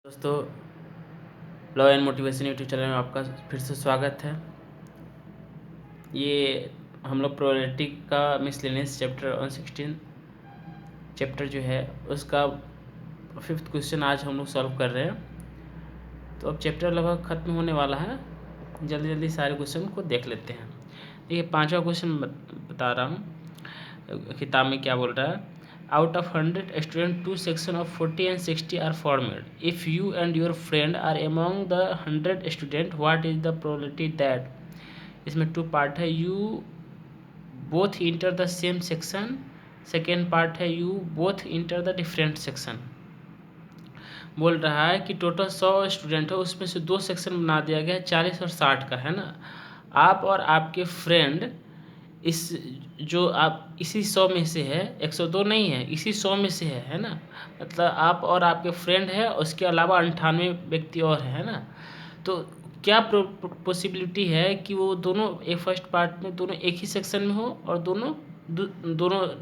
दोस्तों, law and motivation YouTube channel में आपका फिर से स्वागत है। ये हम लोग प्रोबेबिलिटी का मिसलेनियस चैप्टर 116 चैप्टर जो है उसका 5th क्वेश्चन आज हम लोग सॉल्व कर रहे हैं। तो अब चैप्टर लगभग ख़त्म होने वाला है, जल्दी जल्दी सारे क्वेश्चन को देख लेते हैं। ये 5वां क्वेश्चन बता रहा हूँ, किताब में क्या बोल रहा है। Out of 100 students, two sections of 40 and 60 are formed. If you and your friend are among the 100 students, what is the probability that, इसमें 2 पार्ट है, you both enter the same section, second part है you both enter the different section। बोल रहा है कि total 100 student है, उसमें से 2 सेक्शन बना दिया गया है, 40 और 60 का, है ना। आप और आपके फ्रेंड इस जो आप इसी 100 में से है, 102 नहीं है, इसी 100 में से है ना। मतलब आप और आपके फ्रेंड है, उसके अलावा 98 व्यक्ति और है ना। तो क्या पॉसिबिलिटी है कि वो दोनों एक फर्स्ट पार्ट में दोनों एक ही सेक्शन में हो और दोनों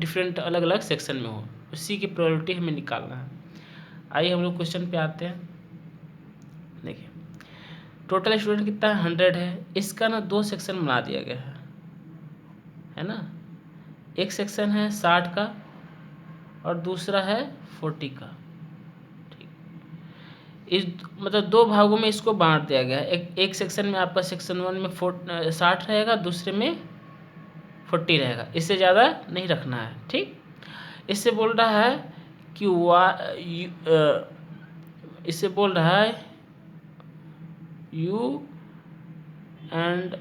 डिफरेंट अलग अलग सेक्शन में हो, उसी की प्रोबेबिलिटी हमें निकालना है। आइए हम लोग क्वेश्चन पे आते हैं। देखिए, टोटल स्टूडेंट कितना है, 100 है। इसका ना 2 सेक्शन बना दिया गया है ना। एक सेक्शन है 60 का और दूसरा है 40 का। ठीक, इस मतलब 2 भागों में इसको बांट दिया गया है। एक सेक्शन में आपका सेक्शन 1 में 60 रहेगा, दूसरे में 40 रहेगा। इससे ज़्यादा नहीं रखना है। ठीक, इससे बोल रहा है कि इससे बोल रहा है यू एंड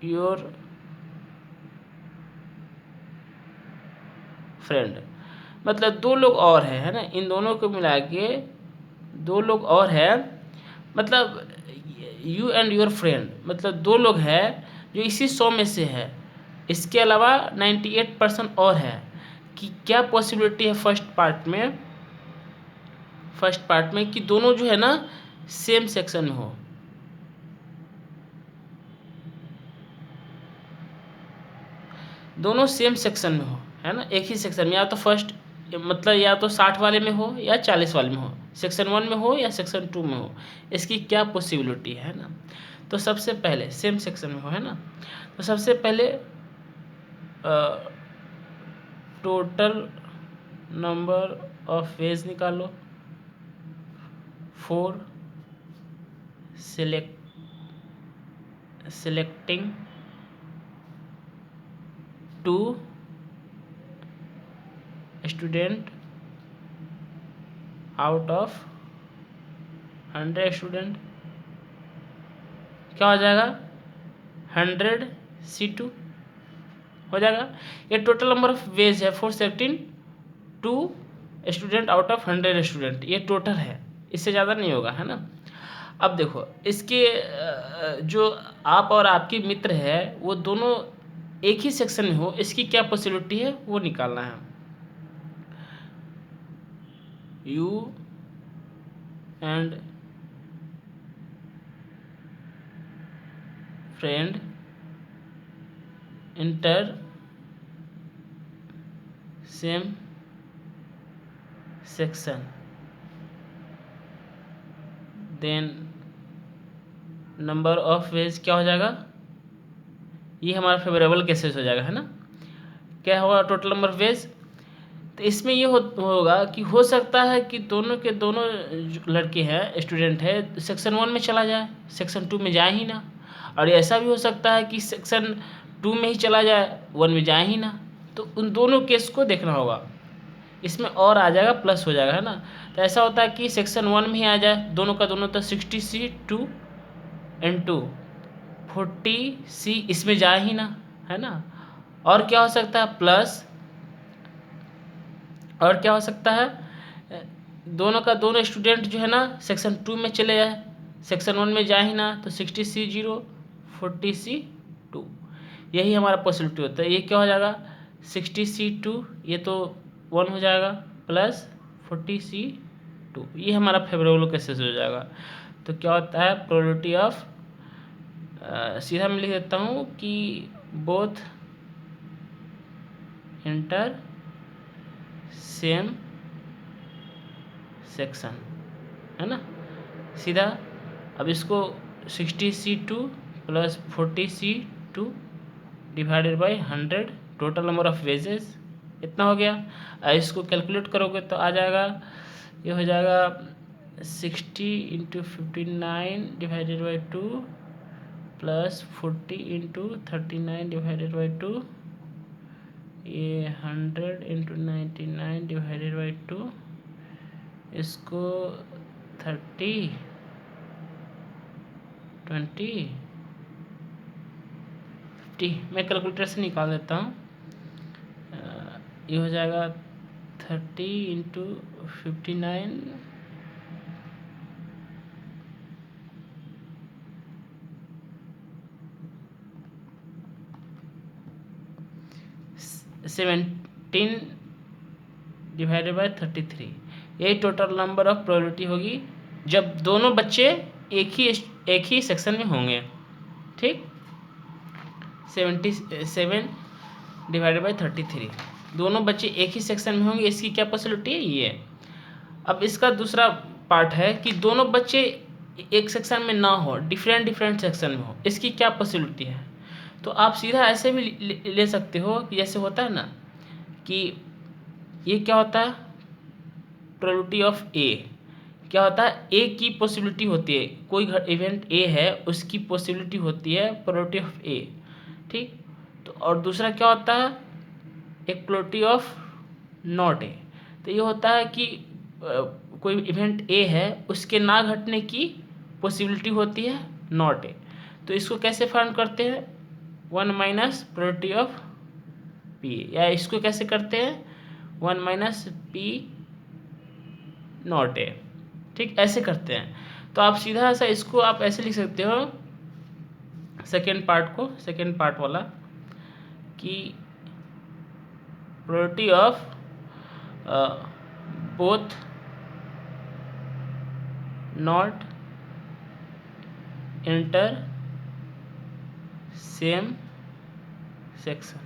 योर फ्रेंड, मतलब 2 लोग और हैं, है ना। इन दोनों को मिला के 2 लोग और हैं, मतलब यू एंड योर फ्रेंड, मतलब 2 लोग हैं जो इसी 100 में से है। इसके अलावा 98% और है। कि क्या पॉसिबिलिटी है फर्स्ट पार्ट में कि दोनों जो है ना सेम सेक्शन में हो। दोनों सेम सेक्शन में हो, है ना, एक ही सेक्शन में, या तो फर्स्ट मतलब या तो 60 वाले में हो या 40 वाले में हो, सेक्शन 1 में हो या सेक्शन 2 में हो। इसकी क्या पॉसिबिलिटी है ना। तो सबसे पहले सेम सेक्शन में हो, है ना। तो सबसे पहले टोटल नंबर ऑफ वेज निकालो for selecting 2 student out of 100 student. क्या हो जाएगा, 100C2 हो जाएगा। ये टोटल नंबर ऑफ वेज है for selecting 2 student out of 100 student, ये टोटल है, इससे ज़्यादा नहीं होगा, है ना। अब देखो, इसके जो आप और आपके मित्र है वो दोनों एक ही सेक्शन में हो, इसकी क्या पॉसिबिलिटी है वो निकालना है। You and friend inter same section, then number of ways क्या हो जाएगा, ये हमारा फेवरेबल केसेस हो जाएगा, है ना। क्या होगा टोटल नंबर ऑफ वेज। तो इसमें ये होगा कि हो सकता है कि दोनों के दोनों लड़के हैं स्टूडेंट है सेक्शन 1 में चला जाए, सेक्शन 2 में जाए ही ना। और ऐसा भी हो सकता है कि सेक्शन 2 में ही चला जाए, 1 में जाए ही ना। तो उन दोनों केस को देखना होगा। इसमें और आ जाएगा, प्लस हो जाएगा, है ना। तो ऐसा होता है कि सेक्शन 1 में ही आ जाए, दोनों का दोनों, तो 60C2 एंड 2 40C इसमें जाए ही ना, है ना। और क्या हो सकता है, प्लस और क्या हो सकता है, दोनों का दोनों स्टूडेंट जो है ना सेक्शन 2 में चले जाए, सेक्शन 1 में जाए ही ना, तो 60C0 40C2, यही हमारा पॉसिबिलिटी होता है। ये क्या हो जाएगा, 60C2 ये तो 1 हो जाएगा, प्लस 40C2, ये हमारा फेवरेबल केसेस हो जाएगा। तो क्या होता है प्रोबेबिलिटी ऑफ, सीधा मैं लिख देता हूँ कि बोथ इंटर सेम सेक्शन, है ना, सीधा। अब इसको 60C2 plus 40C2 divided by 100 total number of wages इतना हो गया। इसको कैलकुलेट करोगे तो आ जाएगा, ये हो जाएगा 60 into 59 divided by 2 plus 40 into 39 divided by 2, ये 100 इंटू 99 डिवाइडेड बाई 2, इसको 30 20 50 मैं कैलकुलेटर से निकाल देता हूँ। ये हो जाएगा 30 इंटू 59 17 डिवाइडेड बाय 33, यही टोटल नंबर ऑफ प्रोबेबिलिटी होगी जब दोनों बच्चे एक ही सेक्शन में होंगे। ठीक, 77 डिवाइडेड बाई 33, दोनों बच्चे एक ही सेक्शन में होंगे, इसकी क्या पॉसिबिलिटी है, ये। अब इसका दूसरा पार्ट है कि दोनों बच्चे एक सेक्शन में ना हो, डिफरेंट सेक्शन में हो, इसकी क्या पॉसिबिलिटी है। तो आप सीधा ऐसे भी ले सकते हो कि जैसे होता है ना कि ये क्या होता है, प्रोबेबिलिटी ऑफ ए, क्या होता है, ए की पॉसिबिलिटी होती है, कोई इवेंट ए है उसकी पॉसिबिलिटी होती है प्रोबेबिलिटी ऑफ ए। ठीक, तो और दूसरा क्या होता है, एक प्रोबेबिलिटी ऑफ नॉट ए। तो ये होता है कि कोई इवेंट ए है उसके ना घटने की पॉसिबिलिटी होती है नॉट ए। तो इसको कैसे फाइंड करते हैं, 1 माइनस प्रोबेबिलिटी ऑफ पी, या इसको कैसे करते हैं 1 माइनस पी नॉट ए। ठीक, ऐसे करते हैं। तो आप सीधा सा इसको आप ऐसे लिख सकते हो, सेकेंड पार्ट वाला, कि probability of both not enter same section.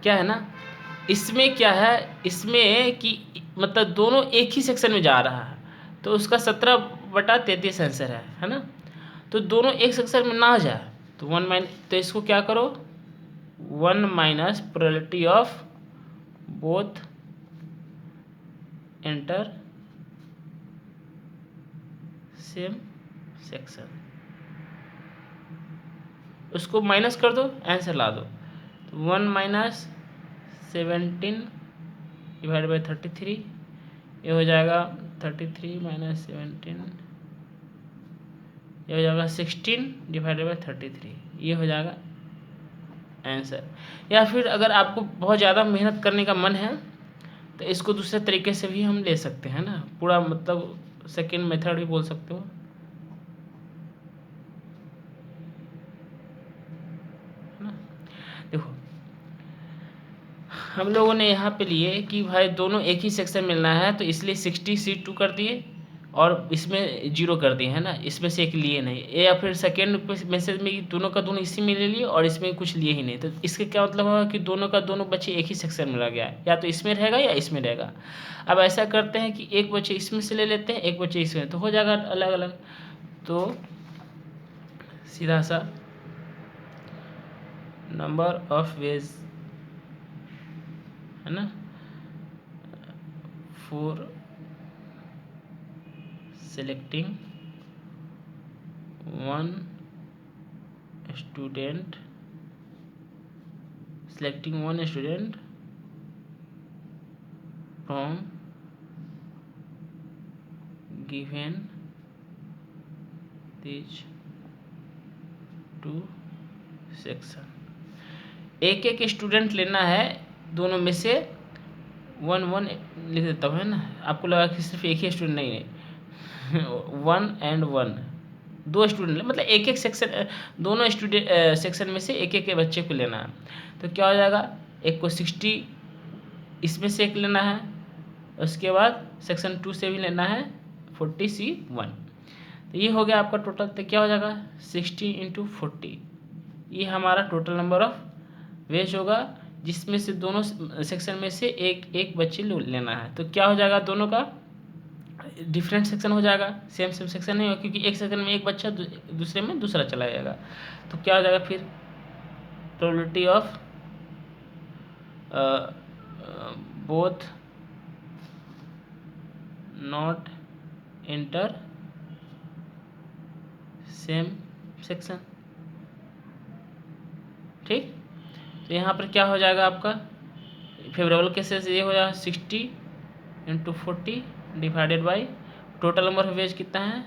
क्या है ना, इसमें क्या है, इसमें कि मतलब दोनों एक ही सेक्शन में जा रहा है, तो उसका 17/33 आंसर है ना। तो दोनों एक सेक्शन में ना जाए तो तो इसको क्या करो, 1 minus probability of both enter same section, उसको माइनस कर दो, आंसर ला दो। तो 1 माइनस 17 डिवाइड बाई 33, ये हो जाएगा 33 माइनस 17, ये हो जाएगा 16 डिवाइडेड बाई 33, ये हो जाएगा आंसर। या फिर अगर आपको बहुत ज़्यादा मेहनत करने का मन है तो इसको दूसरे तरीके से भी हम ले सकते हैं ना, पूरा मतलब सेकेंड मेथड भी बोल सकते हो, है ना। देखो हम लोगों ने यहाँ पे लिए कि भाई दोनों एक ही सेक्शन मिलना है, तो इसलिए 60C2 कर दिए और इसमें 0 कर दिए, है ना, इसमें से एक लिए नहीं। या फिर सेकेंड मैसेज में दोनों का दोनों इसी में ले लिए और इसमें कुछ लिए ही नहीं, तो इसके क्या मतलब होगा कि दोनों का दोनों बच्चे एक ही सेक्शन में रह गया, या तो इसमें रहेगा या इसमें रहेगा। अब ऐसा करते हैं कि एक बच्चे इसमें से ले लेते हैं, एक बच्चे इसमें, तो हो जाएगा अलग अलग। तो सीधा सा नंबर ऑफ वेज, है ना, for selecting one student from given these two section, एक स्टूडेंट लेना है दोनों में से, 1 लिख देता हूँ, है ना। आपको लगा कि सिर्फ एक ही स्टूडेंट, नहीं 1 and 1, 2 स्टूडेंट, मतलब एक सेक्शन, दोनों स्टूडेंट सेक्शन में से एक बच्चे को लेना है। तो क्या हो जाएगा, एक को 60 इसमें से एक लेना है, उसके बाद सेक्शन 2 से भी लेना है 40C1। तो ये हो गया आपका टोटल। तो क्या हो जाएगा 60 इंटू 40, ये हमारा टोटल नंबर ऑफ वेज होगा, जिसमें से दोनों सेक्शन में से एक बच्चे लेना है। तो क्या हो जाएगा दोनों का डिफरेंट सेक्शन हो जाएगा, सेम सेम सेक्शन नहीं होगा, क्योंकि एक सेक्शन में एक बच्चा दूसरे में दूसरा चला जाएगा। तो क्या हो जाएगा फिर, probability of both not inter same section. ठीक, तो यहाँ पर क्या हो जाएगा आपका फेवरेबल केसेस ये हो जाएगा 60/40 divided by total number of veg कितना है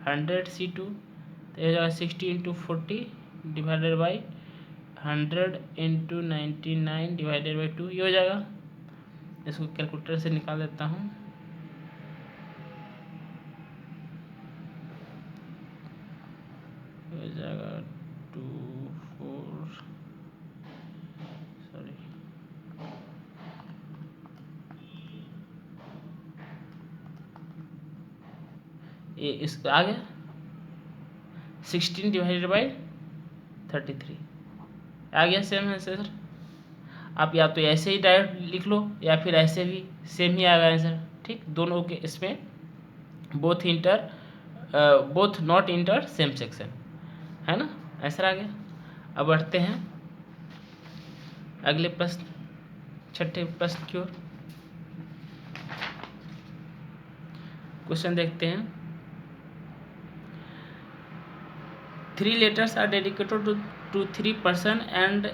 100 C2, तो ये हो जाएगा 60/40 डिवाइडेड बाई 100/99 डिवाइडेड बाई 2, ये हो जाएगा। इसको कैलकुलेटर से निकाल देता हूँ। हो जाएगा 24 सॉरी ये इस आ गया 16 डिवाइडेड बाई 33 आ गया। सेम है सर, आप या तो ऐसे ही डायरेक्ट लिख लो या फिर ऐसे भी सेम ही आएगा आंसर। ठीक, दोनों के इसमें both not inter same section है ना, आंसर आ गया। अब बढ़ते हैं अगले प्रश्न, छठे प्रश्न की ओर। क्वेश्चन देखते हैं। 3 letters are dedicated to 3 person and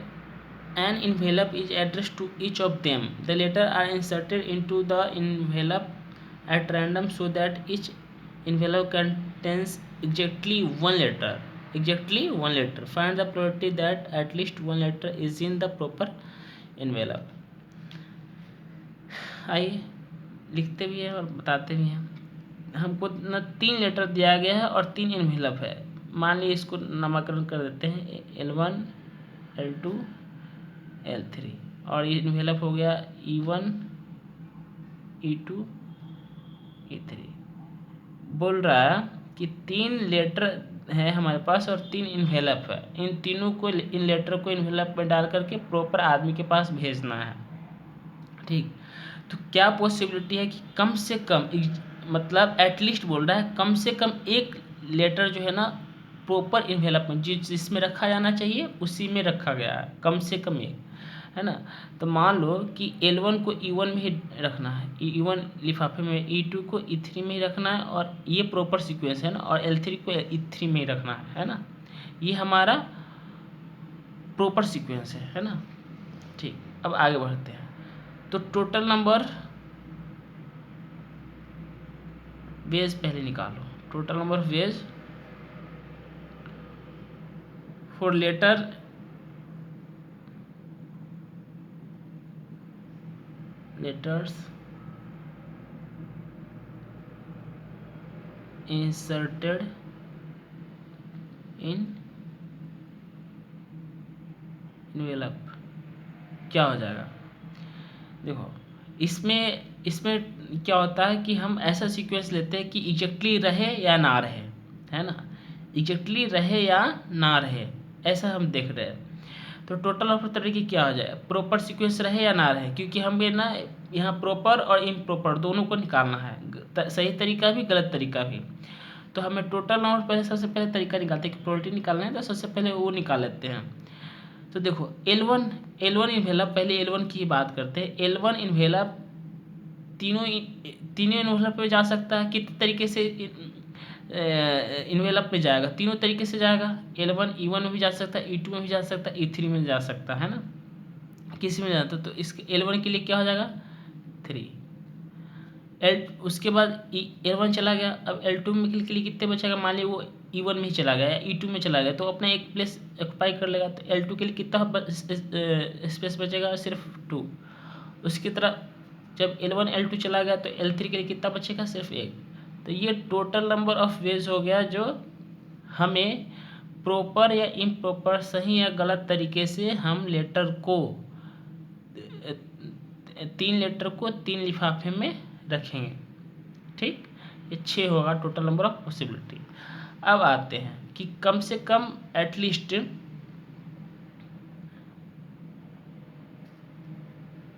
an envelope is addressed to each of them. The letters are inserted into the envelope at random so that each envelope contains exactly one letter. Find the probability that at least one letter is in the proper envelope. आइए लिखते भी हैं और बताते भी हैं। हमको न 3 लेटर दिया गया है और 3 इन्वेलप है। मान लीजिए इसको नामकरण कर देते हैं L1 L2 L3 और ये इन्वेलप हो गया E1 E2 E3। बोल रहा है कि 3 लेटर है हमारे पास और 3 इन्वेलप है। इन तीनों को इन लेटर को इन्वेलप में डाल करके प्रॉपर आदमी के पास भेजना है। ठीक, तो क्या पॉसिबिलिटी है कि कम से कम मतलब एटलीस्ट बोल रहा है कम से कम एक लेटर जो है ना प्रॉपर इन्वेलप में जिसमें रखा जाना चाहिए उसी में रखा गया है, कम से कम एक, है ना। तो मान लो कि L1 को E1 में ही रखना है, E1 लिफाफे में, E2 को E3 में ही रखना है और ये प्रॉपर सीक्वेंस है ना, और L3 को E3 में ही रखना है ना। ये हमारा प्रॉपर सीक्वेंस है ना। ठीक, अब आगे बढ़ते हैं। तो टोटल नंबर वेज पहले निकालो। Total number of ways for letters inserted in envelope क्या हो जाएगा। देखो इसमें क्या होता है कि हम ऐसा सीक्वेंस लेते हैं कि एग्जैक्टली रहे या ना रहे, है ना, एग्जैक्टली रहे या ना रहे, ऐसा हम देख रहे हैं। तो टोटल ऑफ तरीके क्या हो जाए, प्रॉपर सीक्वेंस रहे या ना रहे, क्योंकि हमें ना यहाँ प्रॉपर और इम्प्रॉपर दोनों को निकालना है, सही तरीका भी गलत तरीका भी। तो हमें टोटल नंबर पहले सबसे पहले तरीका निकालते हैं कि प्रोबेबिलिटी निकालना है, तो सबसे पहले वो निकाल लेते हैं। तो देखो L1 इन्वेलप, पहले L1 की बात करते हैं। L1 इन्वेलप तीनों इन्वेलप में जा सकता है। कितने तरीके से इन्वेलप में जाएगा, तीनों तरीके से जाएगा। L1 E1 में भी जा सकता है, E2 में भी जा सकता है, E3 में जा सकता है ना, किसी में जाता है। तो इसके L1 के लिए क्या हो जाएगा 3 उसके बाद L1 चला गया। अब L2 में के लिए कितने बचेगा, मान लीजिए वो E1 में ही चला गया या E2 में चला गया, तो अपना एक प्लेस ऑक्यूपाई कर लेगा। तो L2 के लिए कितना स्पेस बचेगा, सिर्फ 2। उसकी तरह जब L1 L2 चला गया तो L3 के लिए कितना बचेगा, सिर्फ 1। तो ये टोटल नंबर ऑफ वेज हो गया जो हमें प्रॉपर या इम्प्रॉपर, सही या गलत तरीके से हम लेटर को 3 लेटर को 3 लिफाफे में रखेंगे। ठीक, ये 6 होगा टोटल नंबर ऑफ पॉसिबिलिटी। अब आते हैं कि कम से कम at least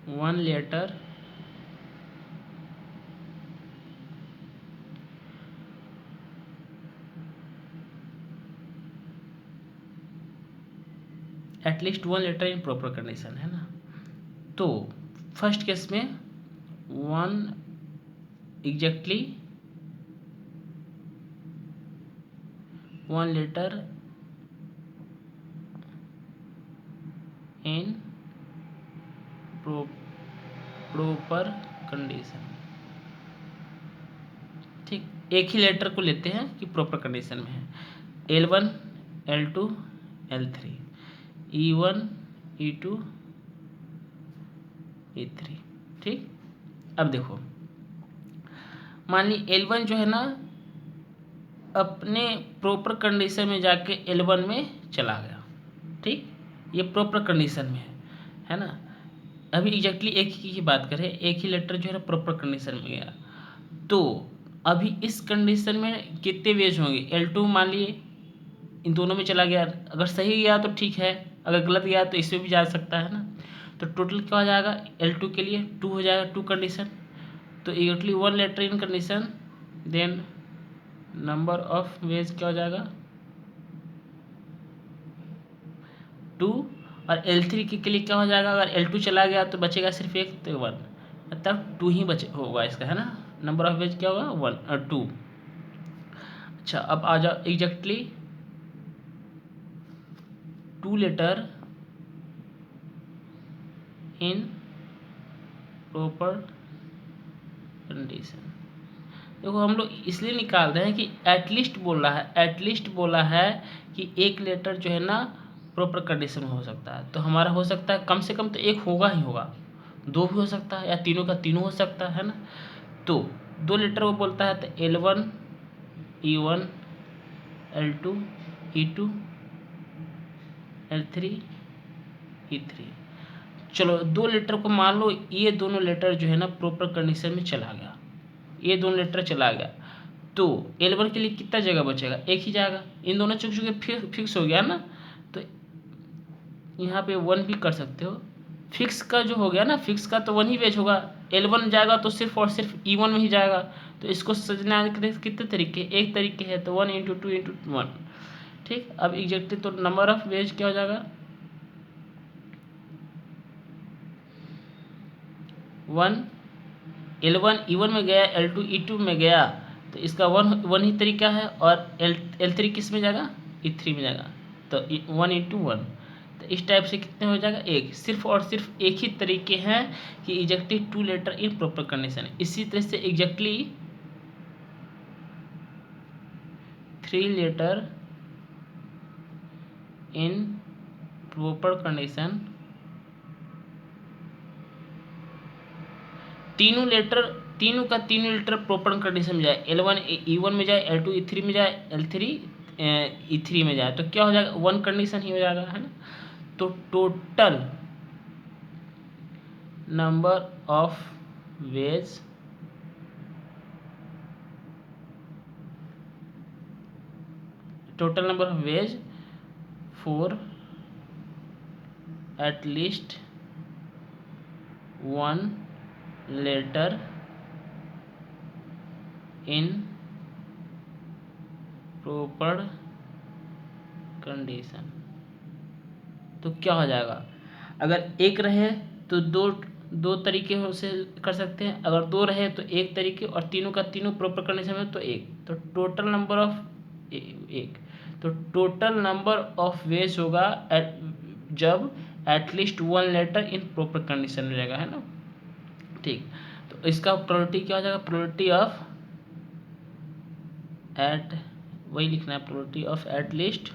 1 letter at least one letter in proper condition, है ना। तो फर्स्ट केस में one exactly one letter in proper condition, ठीक। एक ही लेटर को लेते हैं कि प्रॉपर कंडीशन में है। L1 L2 L3 E1 E2 E3, ठीक। अब देखो, मान ली L1 जो है ना अपने प्रॉपर कंडीशन में जाके L1 में चला गया, ठीक। ये प्रॉपर कंडीशन में है ना। अभी एग्जैक्टली एक ही की बात करें, एक ही लेटर जो है ना प्रॉपर कंडीशन में गया, तो अभी इस कंडीशन में कितने वेज होंगे। L2 मान लिए इन दोनों में चला गया, अगर सही गया तो ठीक है, अगर गलत गया तो इसमें भी जा सकता है ना। तो टोटल क्या हो जाएगा, L2 के लिए 2 हो जाएगा, 2 कंडीशन। तो exactly one letter in condition, then number of ways क्या हो जाएगा 2। और L3 के लिए क्या हो जाएगा, अगर L2 चला गया तो बचेगा सिर्फ एक, तो 1, मतलब 2 ही बचे होगा इसका, है ना। नंबर ऑफ वेज क्या होगा 1 और 2। अच्छा, अब आ जाओ exactly 2 letter in proper condition. देखो हम लोग इसलिए निकाल रहे हैं कि एटलीस्ट बोल रहा है, एटलीस्ट बोला है कि एक लेटर जो है ना प्रॉपर कंडीशन में हो सकता है। तो हमारा हो सकता है कम से कम तो एक होगा ही होगा, 2 भी हो सकता है, या तीनों का तीनों हो सकता है ना। तो 2 लेटर वो बोलता है, तो L1 E1 L2 E2 L3 E3। चलो 2 लेटर को मान लो ये दोनों लेटर जो है ना प्रॉपर कंडीशन में चला गया, ये दोनों लेटर चला गया, तो L1 के लिए कितना जगह बचेगा, एक ही जाएगा। इन दोनों चुके फिक्स हो गया ना, तो यहाँ पे 1 भी कर सकते हो। फिक्स का जो हो गया ना, फिक्स का तो 1 ही वेज होगा। L1 जाएगा तो सिर्फ और सिर्फ E1 में ही जाएगा। तो इसको सजना कितने तरीके, एक तरीके है, तो 1 × 2 × 1, ठीक। अब एग्जैक्टली तो नंबर ऑफ वेज क्या हो जाएगा 1। L1 E1 में गया, L2 E2 में गया, तो इसका 1 ही तरीका है। और L3 किस में जाएगा, E3 में जाएगा, तो 1 × 1। तो इस टाइप से कितने हो जाएगा, एक। सिर्फ और सिर्फ एक ही तरीके हैं कि exactly 2 letter in proper condition. इसी तरह से exactly 3 letter in proper condition, तीनों का तीनों लेटर प्रॉपर कंडीशन में जाए, L1 E1 में जाए, L2 E3 में जाए, L3 E3 में जाए, तो क्या हो जाएगा 1 कंडीशन ही हो जाएगा, है ना। तो total number of ways for at least 1 letter in proper condition. तो क्या हो जाएगा, अगर एक रहे तो दो तरीके से कर सकते हैं, अगर 2 रहे तो एक तरीके, और तीनों का तीनों प्रॉपर कंडीशन में तो एक। तो टोटल नंबर ऑफ एक, तो टोटल नंबर ऑफ वेज होगा जब at least 1 letter in proper condition में रहेगा, है ना, ठीक। तो इसका प्रोबेबिलिटी क्या हो जाएगा, प्रोबेबिलिटी ऑफ वही लिखना है, probability of at least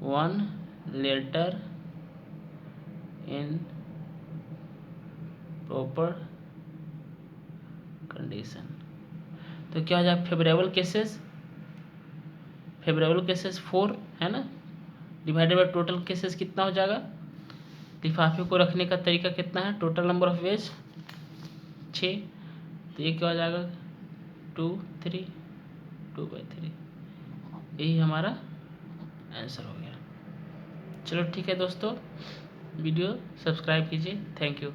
1 letter in proper condition. तो क्या हो जाएगा, फेवरेबल केसेस 4, है ना, डिवाइडेड बाय टोटल केसेस कितना हो जाएगा। लिफाफे को रखने का तरीका कितना है, टोटल नंबर ऑफ वेज 6, तो ये क्या हो जाएगा 2/3 2/3। यही हमारा आंसर हो गया। चलो ठीक है दोस्तों, वीडियो सब्सक्राइब कीजिए। Thank you.